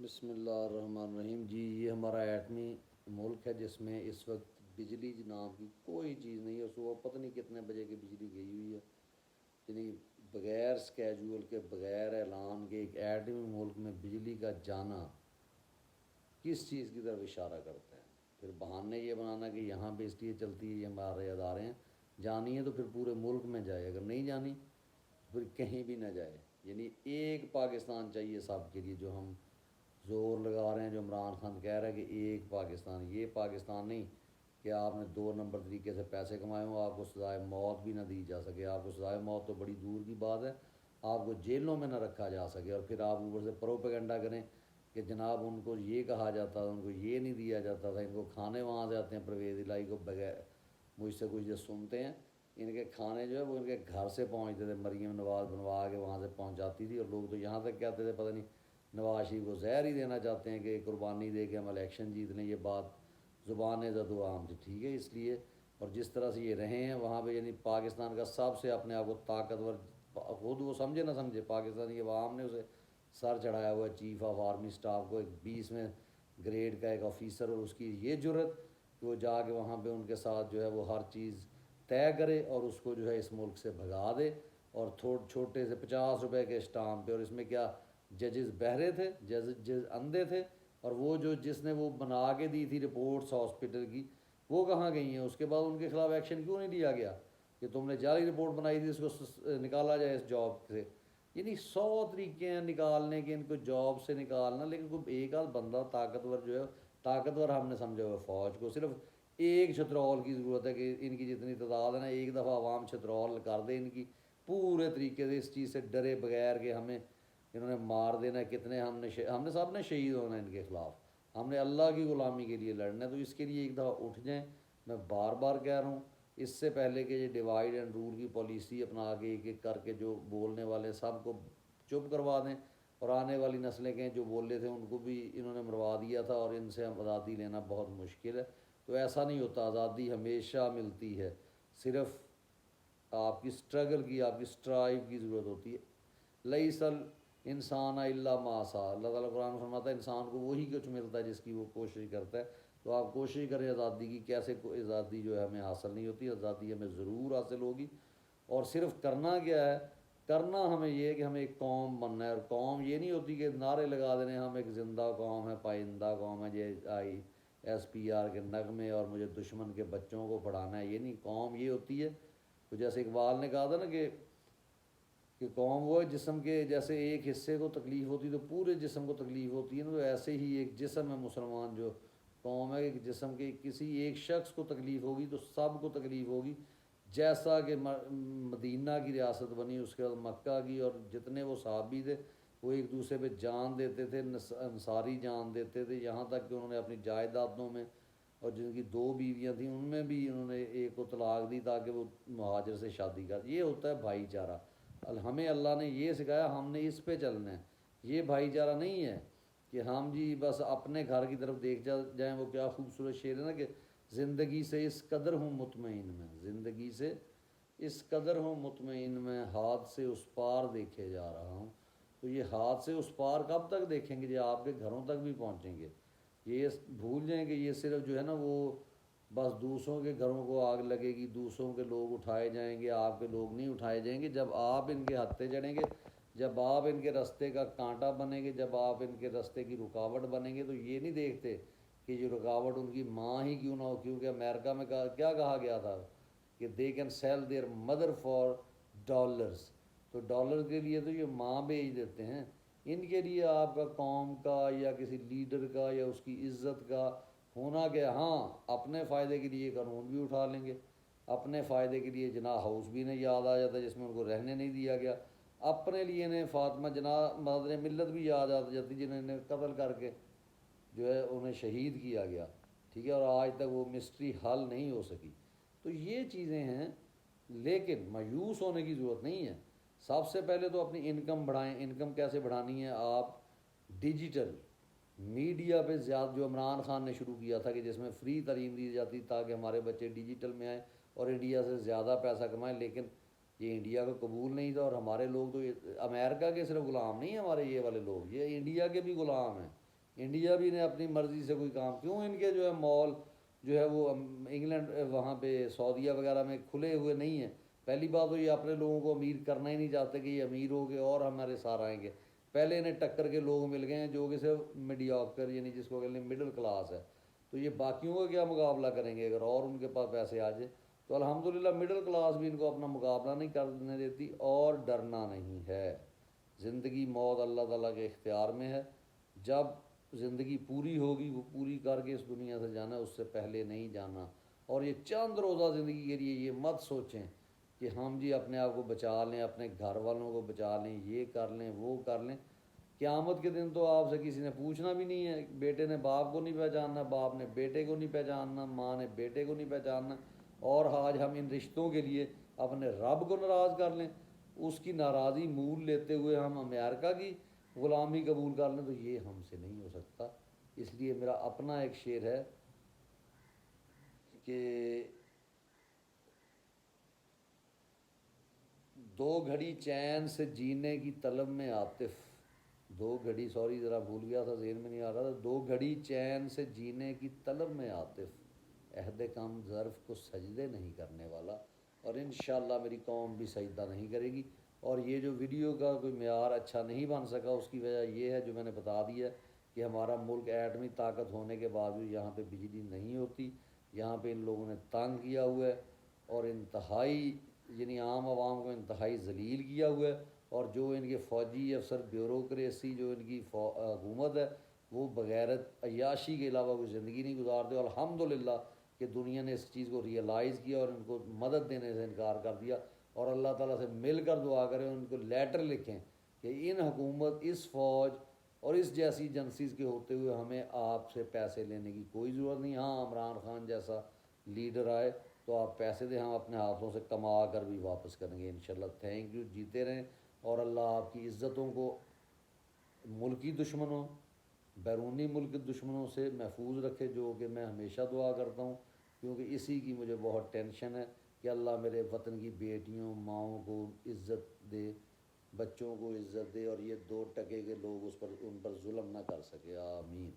بسم اللہ الرحمن الرحیم جی، یہ ہمارا ایٹمی ملک ہے جس میں اس وقت بجلی نام کی کوئی چیز نہیں ہے. صبح پتہ نہیں کتنے بجے کی بجلی گئی ہوئی ہے. یعنی بغیر اسکیجول کے بغیر اعلان کے ایک ایٹمی ملک میں بجلی کا جانا کس چیز کی طرف اشارہ کرتا ہے؟ پھر بہانے یہ بنانا کہ یہاں پہ اس لیے چلتی ہے، یہ ہمارے ادارے ہیں، جانی ہے تو پھر پورے ملک میں جائے، اگر نہیں جانی پھر کہیں بھی نہ جائے. یعنی ایک پاکستان چاہیے سب کے لیے. جو ہم زور لگا رہے ہیں، جو عمران خان کہہ رہا ہے کہ ایک پاکستان، یہ پاکستان نہیں کہ آپ نے دو نمبر طریقے سے پیسے کمائے ہوں، آپ کو سزائے موت بھی نہ دی جا سکے. آپ کو سزائے موت تو بڑی دور کی بات ہے، آپ کو جیلوں میں نہ رکھا جا سکے، اور پھر آپ اوپر سے پروپیگنڈا کریں کہ جناب ان کو یہ کہا جاتا تھا، ان کو یہ نہیں دیا جاتا تھا، ان کو کھانے وہاں سے آتے ہیں پرویز الہی کو بغیر مجھ سے کچھ جو سنتے ہیں، ان کے کھانے جو ہے وہ ان کے گھر سے پہنچتے تھے. مریم نواز بنوا کے وہاں سے پہنچاتی تھی، اور لوگ تو یہاں تک کہتے تھے پتہ نہیں نواز شریف کو زہر ہی دینا چاہتے ہیں کہ قربانی دے کے ہم الیکشن جیت لیں. یہ بات زبان زد و عام تھی، ٹھیک ہے. اس لیے اور جس طرح سے یہ رہے ہیں وہاں پہ، یعنی پاکستان کا سب سے اپنے آپ کو طاقتور، خود وہ سمجھے نہ سمجھے، پاکستانی عوام نے اسے سر چڑھایا ہوا ہے. چیف آف آرمی اسٹاف کو ایک 20ویں گریڈ کا ایک آفیسر، اور اس کی یہ جرت کہ وہ جا کے وہاں پہ ان کے ساتھ جو ہے وہ ہر چیز طے کرے اور اس کو جو ہے اس ملک سے بھگا دے. اور چھوٹے سے 50 روپے کے اسٹامپ پہ. اور اس میں کیا ججز بہرے تھے، جج اندھے تھے، اور وہ جس نے وہ بنا کے دی تھی رپورٹس ہاسپٹل کی، وہ کہاں گئی ہیں؟ اس کے بعد ان کے خلاف ایکشن کیوں نہیں لیا گیا کہ تم نے جعلی رپورٹ بنائی تھی، اس کو نکالا جائے اس جاب سے. یعنی 100 طریقے ہیں نکالنے کے ان کو جاب سے نکالنا، لیکن کوئی ایک آدھ بندہ طاقتور جو ہے، طاقتور ہم نے سمجھا ہوا فوج کو صرف ایک چھترول کی ضرورت ہے کہ ان کی جتنی تعداد ہے نا، ایک دفعہ عوام چھترول کر دے ان کی پورے طریقے سے، اس چیز سے ڈرے بغیر کہ ہمیں انہوں نے مار دینا. کتنے ہم نے سب نے شہید ہونا ہے ان کے خلاف. ہم نے اللہ کی غلامی کے لیے لڑنا ہے، تو اس کے لیے ایک دفعہ اٹھ جائیں. میں بار بار کہہ رہا ہوں، اس سے پہلے کہ یہ ڈیوائڈ اینڈ رول کی پالیسی اپنا کے ایک ایک کر کے جو بولنے والے سب کو چپ کروا دیں، اور آنے والی نسلیں کے جو بولے تھے ان کو بھی انہوں نے مروا دیا تھا، اور ان سے آزادی لینا بہت مشکل ہے. تو ایسا نہیں ہوتا، آزادی ہمیشہ ملتی ہے، صرف آپ کی اسٹرگل کی، آپ کی اسٹرائیو کی ضرورت ہوتی ہے. لیس الانسان الا ما سعی، اللہ تعالیٰ قرآن میں فرماتا ہے انسان کو وہی کچھ ملتا ہے جس کی وہ کوشش کرتا ہے. تو آپ کوشش کریں آزادی کی. کیسے آزادی جو ہے ہمیں حاصل نہیں ہوتی، آزادی ہمیں ضرور حاصل ہوگی. اور صرف کرنا کیا ہے؟ کرنا ہمیں یہ ہے کہ ہمیں ایک قوم بننا ہے. اور قوم یہ نہیں ہوتی کہ نعرے لگا دینے ہم ایک زندہ قوم ہے، پائندہ قوم ہے، JISPR کے نغمے اور مجھے دشمن کے بچوں کو پڑھانا ہے. یہ نہیں، قوم یہ ہوتی ہے. تو جیسے اقبال نے کہا تھا نا کہ قوم وہ جسم کے جیسے ایک حصے کو تکلیف ہوتی تو پورے جسم کو تکلیف ہوتی ہے نا. تو ایسے ہی ایک جسم ہے مسلمان جو قوم ہے، ایک جسم کے کسی ایک شخص کو تکلیف ہوگی تو سب کو تکلیف ہوگی. جیسا کہ مدینہ کی ریاست بنی، اس کے بعد مکہ کی، اور جتنے وہ صحابی تھے وہ ایک دوسرے پہ جان دیتے تھے، انصاری جان دیتے تھے، یہاں تک کہ انہوں نے اپنی جائیدادوں میں، اور جن کی 2 بیویاں تھیں ان میں بھی انہوں نے ایک کو طلاق دی تاکہ وہ مہاجر سے شادی کر. یہ ہوتا ہے بھائی چارہ. ہمیں اللہ نے یہ سکھایا، ہم نے اس پہ چلنا ہے. یہ بھائی چارہ نہیں ہے کہ ہم جی بس اپنے گھر کی طرف دیکھ جائیں. وہ کیا خوبصورت شعر ہے نا کہ زندگی سے اس قدر ہوں مطمئن میں، زندگی سے اس قدر ہوں مطمئن میں، ہاتھ سے اس پار دیکھے جا رہا ہوں. تو یہ ہاتھ سے اس پار کب تک دیکھیں گے؟ جب آپ کے گھروں تک بھی پہنچیں گے. یہ بھول جائیں کہ یہ صرف جو ہے نا وہ بس دوسروں کے گھروں کو آگ لگے گی، دوسروں کے لوگ اٹھائے جائیں گے، آپ کے لوگ نہیں اٹھائے جائیں گے. جب آپ ان کے ہتھے چڑھیں گے، جب آپ ان کے رستے کا کانٹا بنیں گے، جب آپ ان کے رستے کی رکاوٹ بنیں گے، تو یہ نہیں دیکھتے کہ یہ رکاوٹ ان کی ماں ہی کیوں نہ ہو. کیونکہ امریکہ میں کیا کہا گیا تھا کہ they can sell their mother for dollars. تو ڈالر کے لیے تو یہ ماں بیچ دیتے ہیں. ان کے لیے آپ کا قوم کا یا کسی لیڈر کا یا اس کی عزت کا ہونا کہ ہاں اپنے فائدے کے لیے قانون بھی اٹھا لیں گے، اپنے فائدے کے لیے جناح ہاؤس بھی انہیں یاد آ جاتا ہے جس میں ان کو رہنے نہیں دیا گیا، اپنے لیے انہیں فاطمہ جناح مادر ملت بھی یاد آ جاتی جنہیں انہیں قتل کر کے جو ہے انہیں شہید کیا گیا. ٹھیک ہے، اور آج تک وہ مسٹری حل نہیں ہو سکی. تو یہ چیزیں ہیں، لیکن مایوس ہونے کی ضرورت نہیں ہے. سب سے پہلے تو اپنی انکم بڑھائیں. انکم کیسے بڑھانی ہے؟ آپ ڈیجیٹل میڈیا پہ زیادہ، جو عمران خان نے شروع کیا تھا کہ جس میں فری تعلیم دی جاتی تاکہ ہمارے بچے ڈیجیٹل میں آئیں اور انڈیا سے زیادہ پیسہ کمائیں. لیکن یہ انڈیا کو قبول نہیں تھا، اور ہمارے لوگ تو امریکہ کے صرف غلام نہیں ہیں ہمارے یہ والے لوگ، یہ انڈیا کے بھی غلام ہیں. انڈیا بھی نے اپنی مرضی سے کوئی کام کیوں ان کے جو ہے مال جو ہے وہ انگلینڈ وہاں پہ سعودیہ وغیرہ میں کھلے ہوئے نہیں ہیں. پہلی بات تو یہ اپنے لوگوں کو امیر کرنا ہی نہیں چاہتے کہ یہ امیر ہو گئے اور ہمارے ساتھ آئیں گے. پہلے انہیں ٹکر کے لوگ مل گئے ہیں جو کہ صرف میڈیاکر یعنی جس کو کہتے ہیں مڈل کلاس ہے. تو یہ باقیوں کا کیا مقابلہ کریں گے اگر اور ان کے پاس پیسے آ جائیں. تو الحمدللہ مڈل کلاس بھی ان کو اپنا مقابلہ نہیں کرنے دیتی اور ڈرنا نہیں ہے. زندگی موت اللہ تعالیٰ کے اختیار میں ہے. جب زندگی پوری ہوگی وہ پوری کر کے اس دنیا سے جانا ہے, اس سے پہلے نہیں جانا. اور یہ چند روزہ زندگی کے لیے یہ مت سوچیں کہ ہم جی اپنے آپ کو بچا لیں, اپنے گھر والوں کو بچا لیں, یہ کر لیں وہ کر لیں. قیامت کے دن تو آپ سے کسی نے پوچھنا بھی نہیں ہے. بیٹے نے باپ کو نہیں پہچاننا, باپ نے بیٹے کو نہیں پہچاننا, ماں نے بیٹے کو نہیں پہچاننا. اور آج ہم ان رشتوں کے لیے اپنے رب کو ناراض کر لیں, اس کی ناراضی مول لیتے ہوئے ہم امریکہ کی غلامی قبول کر لیں, تو یہ ہم سے نہیں ہو سکتا. اس لیے میرا اپنا ایک شعر ہے کہ دو گھڑی چین سے جینے کی طلب میں عاطف, دو گھڑی سوری ذرا بھول گیا تھا, ذہن میں نہیں آ رہا تھا. دو گھڑی چین سے جینے کی طلب میں عاطف, عہد کم ظرف کو سجدے نہیں کرنے والا. اور انشاءاللہ میری قوم بھی سجدہ نہیں کرے گی. اور یہ جو ویڈیو کا کوئی معیار اچھا نہیں بن سکا اس کی وجہ یہ ہے جو میں نے بتا دیا کہ ہمارا ملک ایٹمی طاقت ہونے کے باوجود یہاں پہ بجلی نہیں ہوتی. یہاں پہ ان لوگوں نے تنگ کیا ہوا ہے اور انتہائی یعنی عام عوام کو انتہائی ذلیل کیا ہوا ہے. اور جو ان کے فوجی افسر بیوروکریسی جو ان کی حکومت ہے وہ بغیرت عیاشی کے علاوہ کوئی زندگی نہیں گزارتے. اور الحمدللہ کہ دنیا نے اس چیز کو ریئلائز کیا اور ان کو مدد دینے سے انکار کر دیا. اور اللہ تعالیٰ سے مل کر دعا کریں, ان کو لیٹر لکھیں کہ ان حکومت, اس فوج اور اس جیسی ایجنسیز کے ہوتے ہوئے ہمیں آپ سے پیسے لینے کی کوئی ضرورت نہیں. ہاں عمران خان جیسا لیڈر آئے تو آپ پیسے دیں, ہم اپنے ہاتھوں سے کما کر بھی واپس کریں گے انشاءاللہ. تھینک یو, جیتے رہیں. اور اللہ آپ کی عزتوں کو ملکی دشمنوں بیرونی ملک دشمنوں سے محفوظ رکھے, جو کہ میں ہمیشہ دعا کرتا ہوں کیونکہ اسی کی مجھے بہت ٹینشن ہے کہ اللہ میرے وطن کی بیٹیوں ماؤں کو عزت دے, بچوں کو عزت دے, اور یہ 2 ٹکے کے لوگ ان پر ظلم نہ کر سکے. آمین.